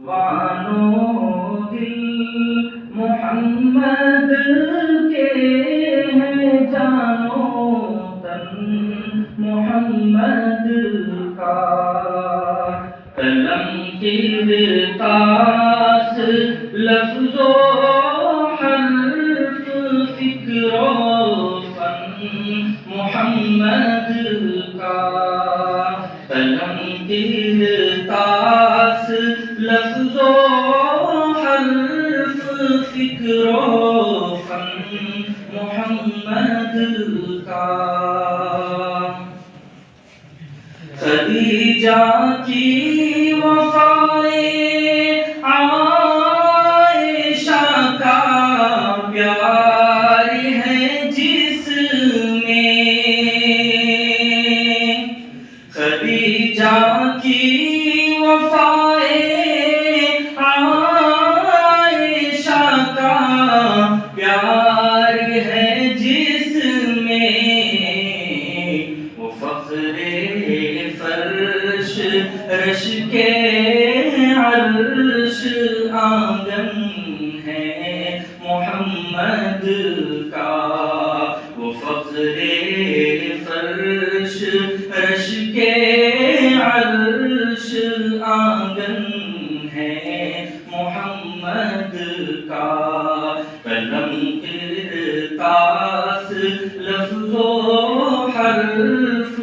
بانو دل محمد کے ہیں، جانو تن محمد کا، قلم کرتاس لفظ و حرف، فکر و فن محمد کا، قلم کرتاس لفظ و حرف، فکر و فن محمد کا، خدیجہ کی وفائیں عائشہ کا پیار ہے جس میں، خدیجہ کی وفائیں عائشہ کا پیار ہے جس میں، وہ فخر فرش رش کے عرش آنگن ہے محمد کا، وہ فخر فرش رش کے عرش آنگن ہے محمد کا، قلم کرتاس لفظ و حرف